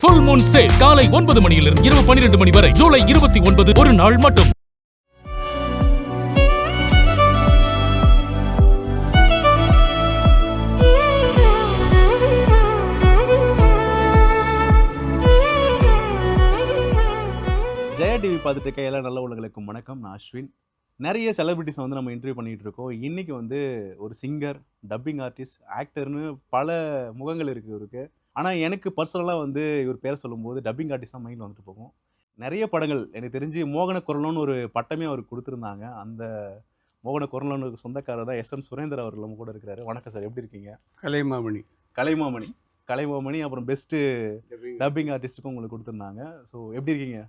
Full Moon sale காலை 9 மணியிலிருந்து இரவு 12 மணி வரை ஜூலை 29 ஒரு நாள் மட்டும். ஜெயா டிவி பார்த்துட்டு இருக்க எல்லா நல்ல உள்ளங்களுக்கும் வணக்கம். நான் அஸ்வின். நிறைய செலிபிரிட்டிஸ் வந்து நம்ம இன்டர்வியூ பண்ணிட்டு இருக்கோம். இன்னைக்கு வந்து ஒரு சிங்கர், டப்பிங் ஆர்டிஸ்ட், ஆக்டர்னு பல முகங்கள் இருக்கு இவருக்கு. ஆனால் எனக்கு பர்சனலாக வந்து இவர் பேரை சொல்லும்போது டப்பிங் ஆர்டிஸ்ட் தான் மைண்டில் வந்துட்டு போகும். நிறைய படங்கள் எனக்கு தெரிஞ்சு மோகன குரலோன்னு ஒரு பட்டமே அவருக்கு கொடுத்துருந்தாங்க. அந்த மோகன குரலோனுக்கு சொந்தக்காரர் தான் எஸ்.என். சுரேந்தர் அவர்கள் நம்ம கூட இருக்கிறாரு. வணக்கம் சார், எப்படி இருக்கீங்க? கலைமாமணி அப்புறம் பெஸ்ட்டு டப்பிங் ஆர்டிஸ்ட்டுக்கும் உங்களுக்கு கொடுத்துருந்தாங்க. ஸோ எப்படி இருக்கீங்க?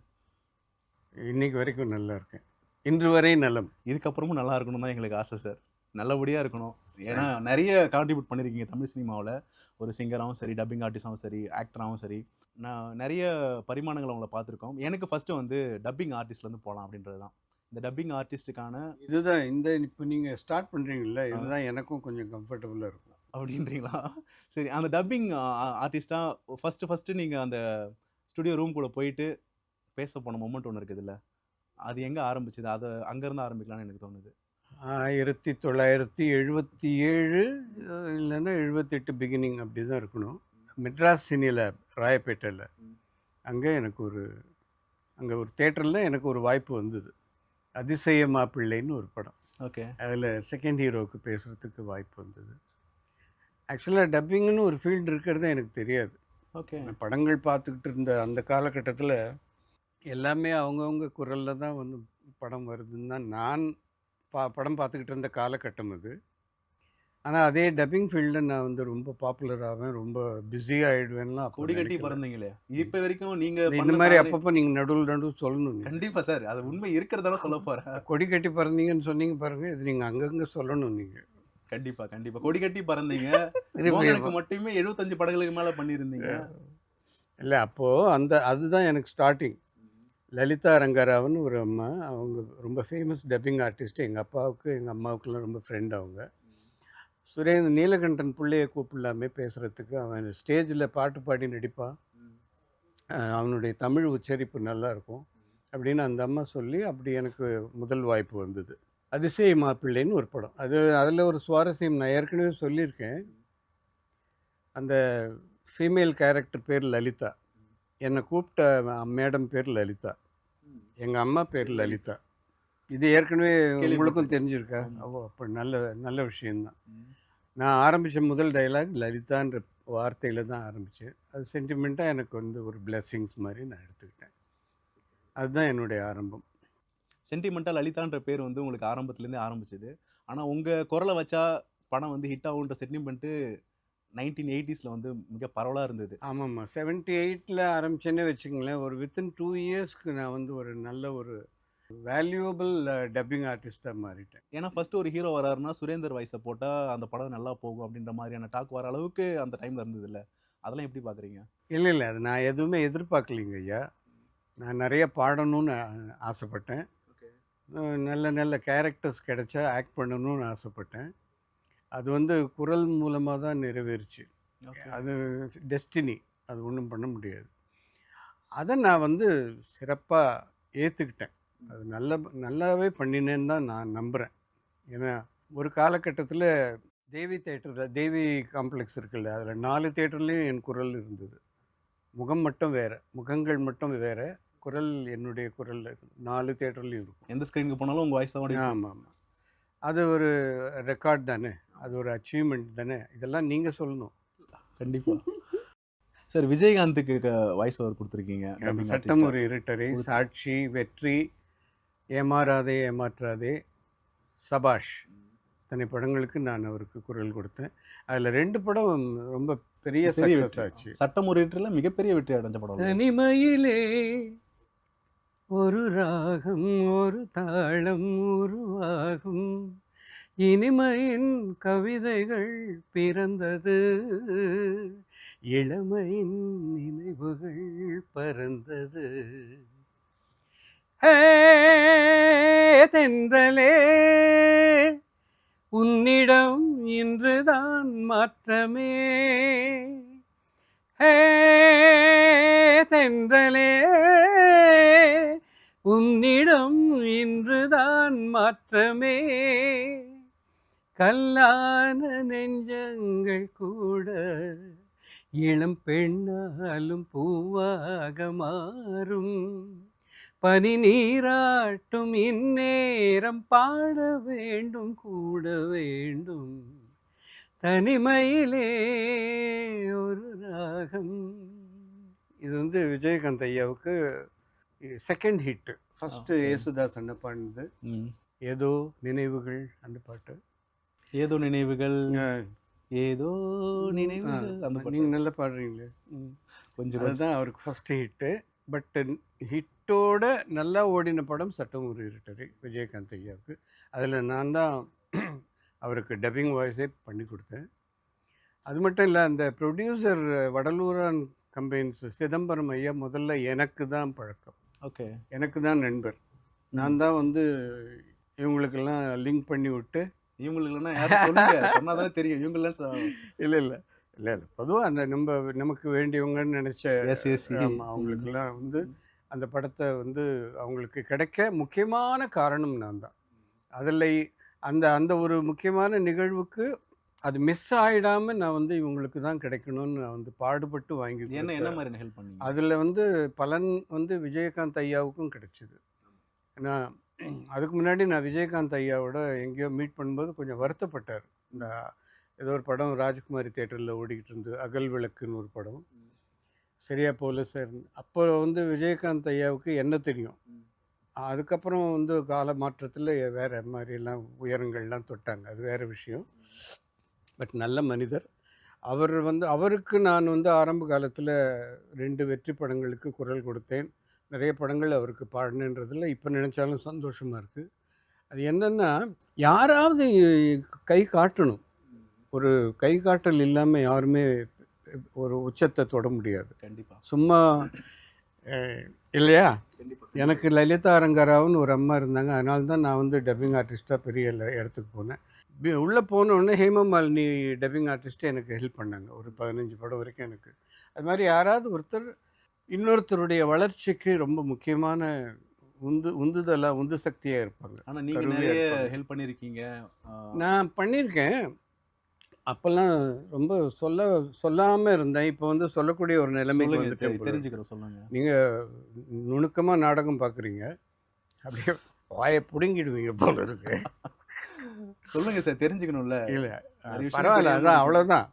இன்னைக்கு வரைக்கும் நல்லா இருக்கேன். இன்று வரை நலம். இதுக்கப்புறமும் நல்லா இருக்கணும் தான் எங்களுக்கு ஆசை சார். நல்லபடியாக இருக்கணும். ஏன்னா நிறைய கான்ட்ரிபியூட் பண்ணியிருக்கீங்க தமிழ் சினிமாவில். ஒரு சிங்கராகவும் சரி, டப்பிங் ஆர்டிஸ்டாகவும் சரி, ஆக்டராகவும் சரி. நான் நிறைய பரிமாணங்கள் அவங்கள பார்த்துருக்கோம். எனக்கு ஃபஸ்ட்டு வந்து டப்பிங் ஆர்டிஸ்ட்லேருந்து போகலாம் அப்படின்றது தான். இந்த டப்பிங் ஆர்டிஸ்ட்டுக்கான இதுதான் இப்போ நீங்கள் ஸ்டார்ட் பண்ணுறீங்களா, இதுதான் எனக்கும் கொஞ்சம் கம்ஃபர்டபுளாக இருக்கும். அப்படின்றீங்களா? சரி, அந்த டப்பிங் ஆர்டிஸ்ட்டாக ஃபஸ்ட்டு நீங்கள் அந்த ஸ்டுடியோ ரூம்குள்ளே போயிட்டு பேச போன மொமெண்ட் ஒன்று இருக்குதுல்ல, அது எங்கே ஆரம்பிச்சுது? அதை அங்கேருந்து ஆரம்பிக்கலாம்னு எனக்கு தோணுது. 1977 இல்லைன்னா 78 பிகினிங் அப்படி தான் இருக்கணும். மெட்ராஸ் சினியில் ராயப்பேட்டையில் அங்கே அங்கே ஒரு தேட்டரில் எனக்கு ஒரு வாய்ப்பு வந்தது. அதிசய மாப்பிள்ளைன்னு ஒரு படம். ஓகே. அதில் செகண்ட் ஹீரோவுக்கு பேசுகிறதுக்கு வாய்ப்பு வந்தது. ஆக்சுவலாக டப்பிங்னு ஒரு ஃபீல்டு இருக்கிறது எனக்கு தெரியாது. ஓகே. படங்கள் பார்த்துக்கிட்டு இருந்த அந்த காலகட்டத்தில் எல்லாமே அவங்கவுங்க குரலில் தான் வந்து படம் வருதுன்னு தான் நான் படம் பார்த்துக்கிட்டு இருந்த காலகட்டம் அது. ஆனால் அதே டப்பிங் ஃபீல்டில் நான் வந்து ரொம்ப பாப்புலர் ஆவேன், ரொம்ப பிஸியாக ஆகிடுவேன்லாம். கொடி கட்டி பறந்தீங்களே, இப்போ வரைக்கும் நீங்கள் இந்த மாதிரி அப்பப்போ நீங்கள் நடுவில் சொல்லணும். கண்டிப்பாக சார், அது உண்மை இருக்கிறதால சொல்ல போகிறேன். கொடி கட்டி பறந்தீங்கன்னு சொன்னீங்க பாருங்கள், இது நீங்கள் அங்கங்கே சொல்லணும். நீங்கள் கண்டிப்பாக கொடி கட்டி பறந்தீங்க. எனக்கு மட்டுமே 75 படங்களுக்கு மேலே பண்ணியிருந்தீங்க. இல்லை, அப்போது அதுதான் எனக்கு ஸ்டார்டிங். லலிதா ரங்கராவன் ஒரு அம்மா, அவங்க ரொம்ப ஃபேமஸ் டப்பிங் ஆர்டிஸ்ட். எங்கள் அப்பாவுக்கு எங்கள் அம்மாவுக்குலாம் ரொம்ப ஃப்ரெண்ட் அவங்க. சுரேந்தர் நீலகண்டன் பிள்ளையை கூப்பிடலாமே பேசுகிறதுக்கு, அவன் ஸ்டேஜில் பாட்டு பாடி நடிப்பான், அவனுடைய தமிழ் உச்சரிப்பு நல்லாயிருக்கும் அப்படின்னு அந்த அம்மா சொல்லி அப்படி எனக்கு முதல் வாய்ப்பு வந்தது. அதிசய மாப்பிள்ளைன்னு ஒரு படம். அதில் ஒரு சுவாரஸ்யம் நான் ஏற்கனவே சொல்லியிருக்கேன். அந்த ஃபீமேல் கேரக்டர் பேர் லலிதா. என்னை கூப்பிட்ட மேடம் பேர் லலிதா, எங்கள் அம்மா பேர் லலிதா. இது ஏற்கனவே உங்களுக்கும் தெரிஞ்சிருக்கா? அப்போ நல்ல விஷயந்தான். நான் ஆரம்பித்த முதல் டைலாக் லலிதான்ற வார்த்தையில் தான் ஆரம்பித்தேன். அது சென்டிமெண்ட்டாக எனக்கு வந்து ஒரு பிளெஸ்ஸிங்ஸ் மாதிரி நான் எடுத்துக்கிட்டேன். அதுதான் என்னுடைய ஆரம்பம். சென்டிமெண்ட்டாக லலிதான்ற பேர் வந்து உங்களுக்கு ஆரம்பத்துலேருந்தே ஆரம்பிச்சிது. ஆனால் உங்கள் குரலை வச்சா படம் வந்து ஹிட் ஆகுன்ற சென்டிமெண்ட்டு 1980s வந்து மிக பரவலாக இருந்தது. ஆமாம்மா, 78 ஆரம்பிச்சேன்னே வச்சுக்கங்களேன். ஒரு வித்தின் 2 இயர்ஸ்க்கு நான் வந்து ஒரு நல்ல ஒரு வேல்யூபிள் டப்பிங் ஆர்டிஸ்ட்டாக மாறிட்டேன். ஏன்னா ஃபஸ்ட்டு ஒரு ஹீரோ வராருன்னா சுரேந்தர் வாய்ஸை போட்டால் அந்த படம் நல்லா போகும் அப்படின்ற மாதிரியான டாக் வர அளவுக்கு அந்த டைமில் இருந்தது இல்லை. அதெல்லாம் எப்படி பார்க்குறீங்க? இல்லை, அது நான் எதுவுமே எதிர்பார்க்கலிங்க ஐயா. நான் நிறைய பாடணும்னு ஆசைப்பட்டேன். நல்ல கேரக்டர்ஸ் கிடைச்சா ஆக்ட் பண்ணணும்னு ஆசைப்பட்டேன். அது வந்து குரல் மூலமாக தான் நிறைவேறுச்சு. அது டெஸ்டினி, அது ஒன்றும் பண்ண முடியாது. அதை நான் வந்து சிறப்பாக ஏற்றுக்கிட்டேன். அது நல்லாவே பண்ணினேன்னு தான் நான் நம்புகிறேன். ஏன்னா ஒரு காலகட்டத்தில் தேவி காம்ப்ளெக்ஸ் இருக்குல்ல, அதில் 4 தேட்டர்லேயும் என் குரல் இருந்தது. முகங்கள் மட்டும் வேறு, குரல் என்னுடைய குரல் 4 தேட்டர்லேயும் இருக்கும். எந்த ஸ்க்ரீனுக்கு போனாலும் உங்கள் வாய்ஸ் தான். ஆமாம், அது ஒரு ரெக்கார்ட் தானே, அது ஒரு அச்சீவ்மெண்ட் தானே. இதெல்லாம் நீங்கள் சொல்லணும். கண்டிப்பாக சார். விஜயகாந்துக்கு வாய்ஸ் ஓவர் கொடுத்துருக்கீங்க. சட்டம் ஒரு இருட்டரை, சாட்சி, வெற்றி, ஏமாறாதே ஏமாற்றாதே, சபாஷ், இத்தனை படங்களுக்கு நான் அவருக்கு குரல் கொடுத்தேன். அதில் 2 படம் ரொம்ப பெரிய சக்ஸஸ் ஆச்சு. சட்டம் ஒரு இருட்டில் மிகப்பெரிய வெற்றி அடைஞ்ச படம். தனிமையிலே ஒரு ராகம், ஒரு தாளம் உருவாகும், இனிமையின் கவிதைகள் பிறந்தது, இளமையின் நினைவுகள் பறந்தது. தென்றலே உன்னிடம் இன்றுதான் மாற்றமே, ஹே தென்றலே உன்னிடம் இன்றுதான் மாற்றமே, கல்லான நெஞ்சங்கள் கூட இளம் பெண்ணாலும் பூவாக மாறும், பனி நீராட்டும் இந்நேரம் பாட வேண்டும் கூட வேண்டும், தனிமையிலே ஒரு ராகம். இது வந்து விஜயகாந்த் ஐயாவுக்கு செகண்ட் ஹிட்டு. ஃபஸ்ட்டு யேசுதாஸ் அண்ணா பாடினது ஏதோ நினைவுகள் அந்த பாட்டு. ஏதோ நினைவுகள், ஏதோ நினைவுகள் அந்த பாட்டு. நீங்கள் நல்லா பாடுறீங்களே. கொஞ்சம் அதுதான் அவருக்கு ஃபஸ்ட்டு ஹிட்டு. பட் ஹிட்டோட நல்லா ஓடின படம் சட்டம் ஒரு இருட்டரை விஜயகாந்த் ஐயாவுக்கு. அதில் நான் தான் அவருக்கு டப்பிங் வாய்ஸே பண்ணி கொடுத்தேன். அது மட்டும் இல்லை, அந்த ப்ரொடியூசர் வடலூரான் கம்பெனிஸ் சிதம்பரம் ஐயா முதல்ல எனக்கு தான் பழக்கம். ஓகே, எனக்கு தான் நண்பர். நான் தான் வந்து இவங்களுக்கெல்லாம் லிங்க் பண்ணி விட்டு, இவங்களுக்குலாம் யாரும் சொல்லுங்க சொன்னாதான் தெரியும். இவங்கெல்லாம் இல்லை இல்லை இல்லை இல்லை பொதுவாக அந்த நமக்கு வேண்டியவங்கன்னு நினச்ச அவங்களுக்கெல்லாம் வந்து அந்த படத்தை வந்து அவங்களுக்கு கிடைக்க முக்கியமான காரணம் நான் தான். அதில் அந்த அந்த ஒரு முக்கியமான நிகழ்வுக்கு அது மிஸ் ஆகிடாமல் நான் வந்து இவங்களுக்கு தான் கிடைக்கணும்னு நான் வந்து பாடுபட்டு வாங்கி. என்ன மாதிரி ஹெல்ப் பண்ணி அதில் வந்து பலன் வந்து விஜயகாந்த் ஐயாவுக்கும் கிடைச்சிது. ஏன்னா அதுக்கு முன்னாடி நான் விஜயகாந்த் ஐயாவோட எங்கேயோ மீட் பண்ணும்போது கொஞ்சம் வருத்தப்பட்டார். இந்த ஏதோ ஒரு படம் ராஜ்குமாரி தேட்டரில் ஓடிக்கிட்டு இருந்து, அகல் விளக்குன்னு ஒரு படம், சரியா போல சார். அப்போ வந்து விஜயகாந்த் ஐயாவுக்கு என்ன தெரியும். அதுக்கப்புறம் வந்து கால மாற்றத்தில் வேறு மாதிரிலாம் உயரங்கள்லாம் தொட்டாங்க, அது வேறு விஷயம். பட் நல்ல மனிதர் அவர். வந்து அவருக்கு நான் வந்து ஆரம்ப காலத்தில் 2 வெற்றி படங்களுக்கு குரல் கொடுத்தேன். நிறைய படங்கள் அவருக்கு பாடினன்றதில் இப்போ நினச்சாலும் சந்தோஷமாக இருக்குது. அது என்னென்னா, யாராவது கை காட்டணும். ஒரு கை காட்டல் இல்லாமல் யாருமே ஒரு உச்சத்தை தொட முடியாது. கண்டிப்பாக. சும்மா இல்லையா? எனக்கு லலிதா அரங்கராவுன்னு ஒரு அம்மா இருந்தாங்க. அதனால தான் நான் வந்து டப்பிங் ஆர்டிஸ்ட்டாக பெரிய இடத்துக்கு போனேன். உள்ளே போனோடனே ஹேமமாலினி டப்பிங் ஆர்டிஸ்ட்டு எனக்கு ஹெல்ப் பண்ணாங்க. ஒரு 15 படம் வரைக்கும் எனக்கு. அது மாதிரி யாராவது ஒருத்தர் இன்னொருத்தருடைய வளர்ச்சிக்கு ரொம்ப முக்கியமான உந்து சக்தியாக இருப்பாங்க. ஆனால் நீங்கள் நிறைய ஹெல்ப் பண்ணியிருக்கீங்க. நான் பண்ணியிருக்கேன். அப்போல்லாம் ரொம்ப சொல்லாமல் இருந்தேன். இப்போ வந்து சொல்லக்கூடிய ஒரு நிலைமைக்கு வந்துட்டு தெரிஞ்சுக்கிறோம். சொல்லுங்கள். நீங்கள் நுணுக்கமாக நாடகம் பார்க்குறீங்க, அப்படியே வாயை பிடுங்கிடுவீங்க போல இருக்கு. சொல்லுங்கள் சார், தெரிஞ்சுக்கணும்ல. இல்லை பரவாயில்ல, அதான் அவ்வளோதான்.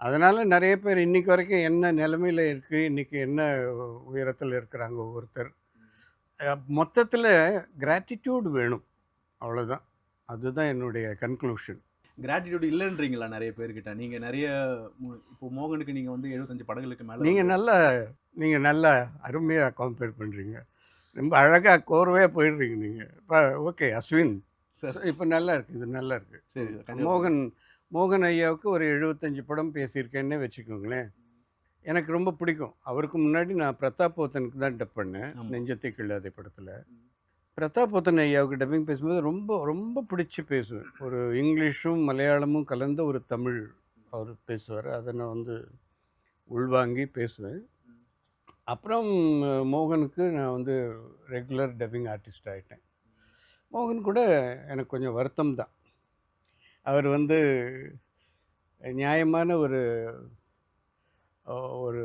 அதனால் நிறைய பேர் இன்றைக்கி வரைக்கும் என்ன நிலைமையில் இருக்குது, இன்றைக்கி என்ன உயரத்தில் இருக்கிறாங்க ஒவ்வொருத்தர். மொத்தத்தில் கிராட்டிடியூட் வேணும், அவ்வளோதான். அதுதான் என்னுடைய கன்க்ளூஷன். கிராட்டிடியூட் இல்லைன்றீங்களா நிறைய பேர்கிட்ட? நீங்கள் நிறைய இப்போ மோகனுக்கு நீங்கள் வந்து 75 படங்களுக்கு மேலே நீங்கள் நல்லா அருமையாக கம்பேர் பண்ணுறீங்க. ரொம்ப அழகாக கோர்வையாக போயிடுறீங்க நீங்கள். இப்போ ஓகே அஸ்வின் சார், இப்போ நல்லா இருக்குது, இது நல்லா இருக்குது. சரி, மோகன் ஐயாவுக்கு ஒரு 75 படம் பேசியிருக்கேன்னே வச்சுக்கோங்களேன். எனக்கு ரொம்ப பிடிக்கும். அவருக்கு முன்னாடி நான் பிரதாப் போத்தனுக்கு தான் டப் பண்ணேன், நெஞ்சத்தை கிள்ளாதே படத்தில். பிரதாப் போத்தன் ஐயாவுக்கு டப்பிங் பேசும்போது ரொம்ப ரொம்ப பிடிச்சி பேசுவேன். ஒரு இங்கிலீஷும் மலையாளமும் கலந்த ஒரு தமிழ் அவர் பேசுவார். அதை நான் வந்து உள்வாங்கி பேசுவேன். அப்புறம் மோகனுக்கு நான் வந்து ரெகுலர் டப்பிங் ஆர்டிஸ்ட் ஆகிட்டேன். மோகன் கூட எனக்கு கொஞ்சம் வருத்தம் தான். அவர் வந்து நியாயமான ஒரு ஒரு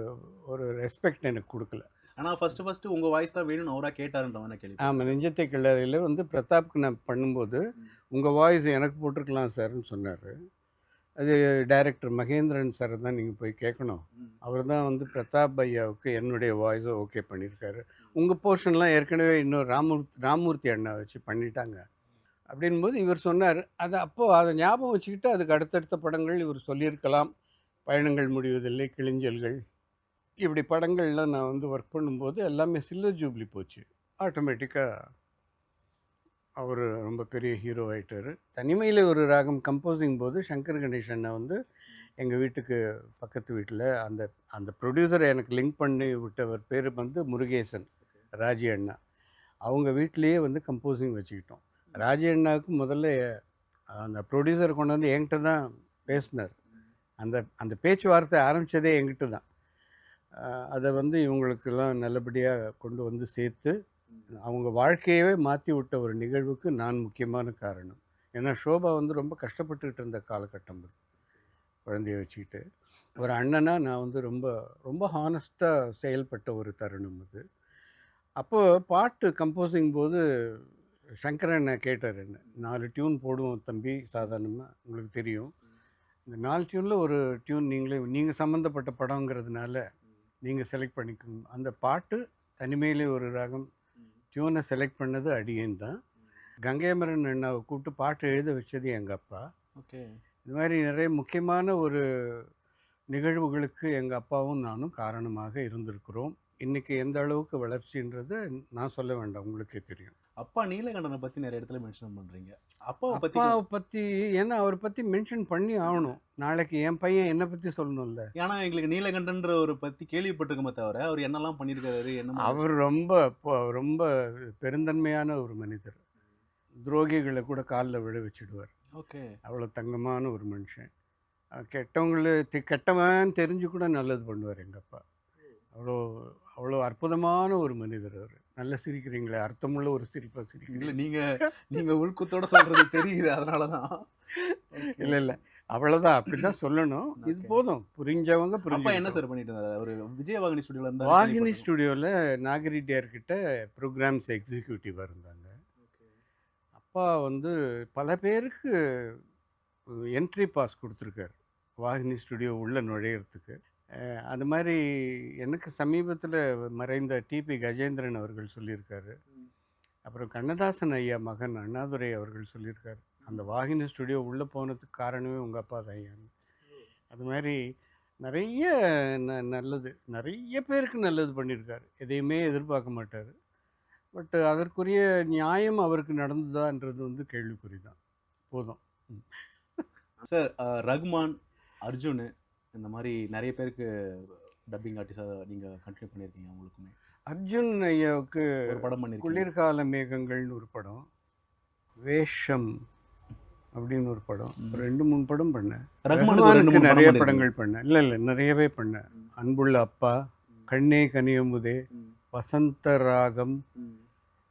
ஒரு ரெஸ்பெக்ட் எனக்கு கொடுக்கல. ஆனால் ஃபஸ்ட்டு உங்கள் வாய்ஸ் தான் வேணும்னு அவராக கேட்டாருன்றவன கேள்வி. ஆமாம், நெஞ்சத்தை கிள்ளாதையில் வந்து பிரதாப்க்கு நான் பண்ணும்போது உங்கள் வாய்ஸ் எனக்கு போட்டிருக்கலாம் சார்னு சொன்னார். அது டைரக்டர் மகேந்திரன் சார் தான் நீங்கள் போய் கேட்கணும். அவர் தான் வந்து பிரதாப் ஐயாவுக்கு என்னுடைய வாய்ஸை ஓகே பண்ணியிருக்காரு. உங்கள் போர்ஷன்லாம் ஏற்கனவே இன்னும் ராமூர்த்தி அண்ணா வச்சு பண்ணிட்டாங்க அப்படின்போது இவர் சொன்னார். அது அப்போது அதை ஞாபகம் வச்சுக்கிட்டு அதுக்கு அடுத்தடுத்த படங்கள் இவர் சொல்லியிருக்கலாம். பயணங்கள் முடிவதில்லை, கிளிஞ்சல்கள், இப்படி படங்கள்லாம் நான் வந்து ஒர்க் பண்ணும்போது எல்லாமே சில்வர் ஜூப்ளி போச்சு. ஆட்டோமேட்டிக்காக அவர் ரொம்ப பெரிய ஹீரோ ஆகிட்டார். தனிமையில் ஒரு ராகம் கம்போசிங் போது சங்கர் கணேஷ் அண்ணா வந்து எங்கள் வீட்டுக்கு பக்கத்து வீட்டில் அந்த அந்த ப்ரொடியூசரை எனக்கு லிங்க் பண்ணி விட்டவர் பேர் வந்து முருகேசன், ராஜி அண்ணா. அவங்க வீட்டிலையே வந்து கம்போசிங் வச்சுக்கிட்டோம். ராஜி அண்ணாவுக்கு முதல்ல அந்த ப்ரொடியூசரை கொண்டு வந்து என்கிட்ட தான் பேசினார். அந்த அந்த பேச்சுவார்த்தை ஆரம்பித்ததே என்கிட்ட தான். அதை வந்து இவங்களுக்கெல்லாம் நல்லபடியாக கொண்டு வந்து சேர்த்து அவங்க வாழ்க்கையவே மாற்றி விட்ட ஒரு நிகழ்வுக்கு நான் முக்கியமான காரணம். ஏன்னா ஷோபா வந்து ரொம்ப கஷ்டப்பட்டுக்கிட்டு இருந்த காலகட்டம் அது. குழந்தைய வச்சுக்கிட்டு ஒரு அண்ணனா நான் வந்து ரொம்ப ரொம்ப ஹானஸ்ட்டாக செயல்பட்ட ஒரு தருணம் அது. அப்போது பாட்டு கம்போசிங் போது சங்கரன் கேட்டார் என்ன, 4 டியூன் போடுவோம் தம்பி, சாதாரணமாக உங்களுக்கு தெரியும். இந்த 4 டியூனில் ஒரு டியூன் நீங்கள் சம்மந்தப்பட்ட படங்கிறதுனால நீங்கள் செலக்ட் பண்ணிக்கணும். அந்த பாட்டு தனிமையிலே ஒரு ராகம் டியூனை செலக்ட் பண்ணது அடியேன் தான். கங்கையமரன் அண்ணாவை கூப்பிட்டு பாட்டு எழுத வச்சது எங்கள் அப்பா. ஓகே. இது மாதிரி நிறைய முக்கியமான ஒரு நிகழ்வுகளுக்கு எங்கள் அப்பாவும் நானும் காரணமாக இருந்திருக்கிறோம். இன்றைக்கி எந்த அளவுக்கு வளர்ச்சின்றதை நான் சொல்ல வேண்டாம், உங்களுக்கே தெரியும். அப்பா நீலகண்டனை பற்றி நிறைய இடத்துல மென்ஷன் பண்ணுறீங்க. அப்பாவை பற்றி ஏன்னா அவரை பற்றி மென்ஷன் பண்ணி ஆகணும். நாளைக்கு என் பையன் என்னை பற்றி சொல்லணும்ல. ஏன்னா எங்களுக்கு நீலகண்டன்ற ஒரு பற்றி கேள்விப்பட்டிருக்கோமே தவிர அவர் என்னெல்லாம் பண்ணியிருக்காரு, என்ன அவர் ரொம்ப ரொம்ப பெருந்தன்மையான ஒரு மனிதர். துரோகிகளை கூட காலில் விழ வச்சுடுவார். ஓகே. அவ்வளோ தங்கமான ஒரு மனுஷன். கெட்டவன் தெரிஞ்சு கூட நல்லது பண்ணுவார் எங்கள் அப்பா. அவ்வளோ அவ்வளோ அற்புதமான ஒரு மனிதர் அவர். நல்லா சிரிக்கிறீங்களே, அர்த்தமுள்ள ஒரு சிரிப்பாக சிரிக்கிறீங்க. இல்லை நீங்கள் உள்குத்தோட சொல்கிறது தெரியுது, அதனால தான். இல்லை அவ்வளோதான், அப்படி தான் சொல்லணும். இது போதும், புரிஞ்சவங்க அப்பா புரிஞ்சு. என்ன சார் பண்ணிட்டு இருந்தாரு? ஒரு விஜயவாகினி ஸ்டுடியோவில் இருந்தார். வாகினி ஸ்டுடியோவில் நாகரிட்டியார்கிட்ட ப்ரோக்ராம்ஸ் எக்ஸிக்யூட்டிவாக இருந்தாங்க. அப்பா வந்து பல பேருக்கு என்ட்ரி பாஸ் கொடுத்துருக்காரு வாகினி ஸ்டுடியோ உள்ளே நுழையிறதுக்கு. அது மாதிரி எனக்கு சமீபத்தில் மறைந்த டிபி கஜேந்திரன் அவர்கள் சொல்லியிருக்காரு. அப்புறம் கண்ணதாசன் ஐயா மகன் அண்ணாதுரை அவர்கள் சொல்லியிருக்காரு, அந்த வாகினி ஸ்டுடியோ உள்ளே போனதுக்கு காரணமே உங்கள் அப்பா தான் ஐயான்னு. அது மாதிரி நிறைய நல்லது, நிறைய பேருக்கு நல்லது பண்ணியிருக்காரு. எதையுமே எதிர்பார்க்க மாட்டார். பட் அதற்குரிய நியாயம் அவருக்கு நடந்ததான்றது வந்து கேள்விக்குறி தான். போதும். சார், ரகுமான், அர்ஜுன் இந்த மாதிரி நிறைய பேருக்கு டப்பிங் ஆர்டிஸ்டாக நீங்கள் கண்டினியூ பண்ணியிருக்கீங்க. உங்களுக்குமே அர்ஜுன் ஐயாவுக்கு ஒரு படம் பண்ணியிருக்கீங்க. குளிர்கால மேகங்கள்னு ஒரு படம், வேஷம் அப்படின்னு ஒரு படம், 2-3 படம் பண்ணேன். ரகுமானுக்கு நிறைய படங்கள் பண்ணேன். இல்லை நிறையவே பண்ணேன். அன்புள்ள அப்பா, கண்ணே கனியமுதே, வசந்த ராகம்,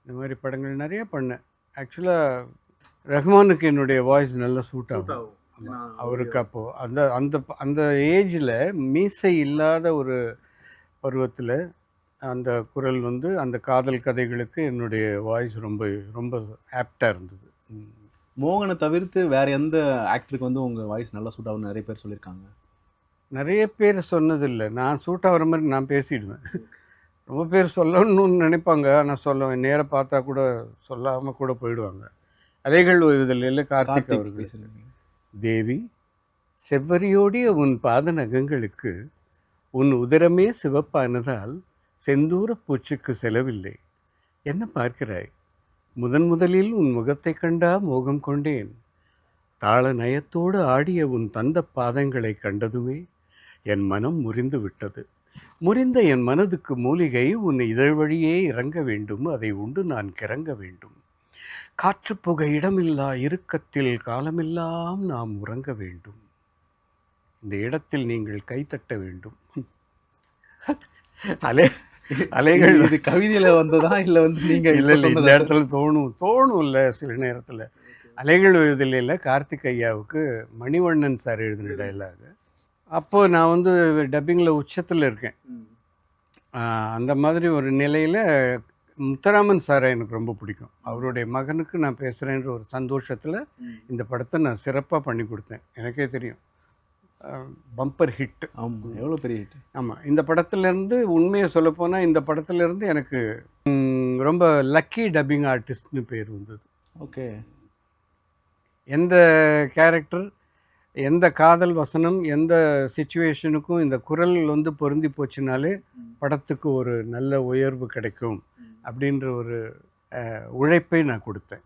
இந்த மாதிரி படங்கள் நிறைய பண்ணேன். ஆக்சுவலாக ரஹ்மானுக்கு என்னுடைய வாய்ஸ் நல்லா சூட் ஆகும். அவருக்கு அப்போது அந்த அந்த அந்த ஏஜில் மீசை இல்லாத ஒரு பருவத்தில் அந்த குரல் வந்து அந்த காதல் கதைகளுக்கு என்னுடைய வாய்ஸ் ரொம்ப ரொம்ப ஆப்டாக இருந்தது. மோகனை தவிர்த்து வேறு எந்த ஆக்டருக்கு வந்து உங்கள் வாய்ஸ் நல்லா சூட் ஆகும்னு நிறைய பேர் சொல்லியிருக்காங்க. நிறைய பேர் சொன்னதில்லை, நான் சூட் ஆகிற மாதிரி நான் பேசிடுவேன். ரொம்ப பேர் சொல்லணும்னு நினைப்பாங்க, ஆனால் நேராக பார்த்தா கூட சொல்லாமல் கூட போயிடுவாங்க. அலைகள் ஓய்வுதலில் கார்த்திக் அவர்கள், தேவி செவ்வரியோடிய உன் பாத நகங்களுக்கு உன் உதரமே சிவப்பானதால் செந்தூர பூச்சிக்கு செலவில்லை. என்ன பார்க்கிறாய்? முதலில் உன் முகத்தை கண்டா மோகம் கொண்டேன். தாள நயத்தோடு ஆடிய உன் தந்த பாதங்களை கண்டதுமே என் மனம் முறிந்து விட்டது. முறிந்த என் மனதுக்கு மூலிகை உன் இதழ் வழியே இறங்க வேண்டும், அதை உண்டு நான் கிறங்க வேண்டும். காற்று புகை இடமில்லா இறுக்கத்தில் காலமெல்லாம் நாம் உறங்க வேண்டும். இந்த இடத்தில் நீங்கள் கைத்தட்ட வேண்டும். அலைகள் இது கவிதையில் வந்ததா இல்லை வந்து நீங்கள் இல்லை இந்த இடத்துல தோணும் இல்லை சில நேரத்தில். அலைகள் எழுதல கார்த்திக் ஐயாவுக்கு மணிவண்ணன் சார் எழுதின டைலாக். அப்போது நான் வந்து டப்பிங்கில் உச்சத்தில் இருக்கேன். அந்த மாதிரி ஒரு நிலையில் முத்துராமன் சாரை எனக்கு ரொம்ப பிடிக்கும். அவருடைய மகனுக்கு நான் பேசுகிறேன்ற ஒரு சந்தோஷத்தில் இந்த படத்தை நான் சிறப்பாக பண்ணி கொடுத்தேன். எனக்கே தெரியும், பம்பர் ஹிட். ஆமாம், எவ்வளோ பெரிய ஹிட். ஆமாம், இந்த படத்துலேருந்து உண்மையை சொல்லப்போனால் இந்த படத்துலேருந்து எனக்கு ரொம்ப லக்கி டப்பிங் ஆர்டிஸ்ட்னு பேர் வந்தது. ஓகே. எந்த கேரக்டர், எந்த காதல் வசனம், எந்த சிச்சுவேஷனுக்கும் இந்த குரல் வந்து பொருந்தி போச்சுனாலே படத்துக்கு ஒரு நல்ல உயர்வு கிடைக்கும் அப்படின்ற ஒரு உழைப்பை நான் கொடுத்தேன்.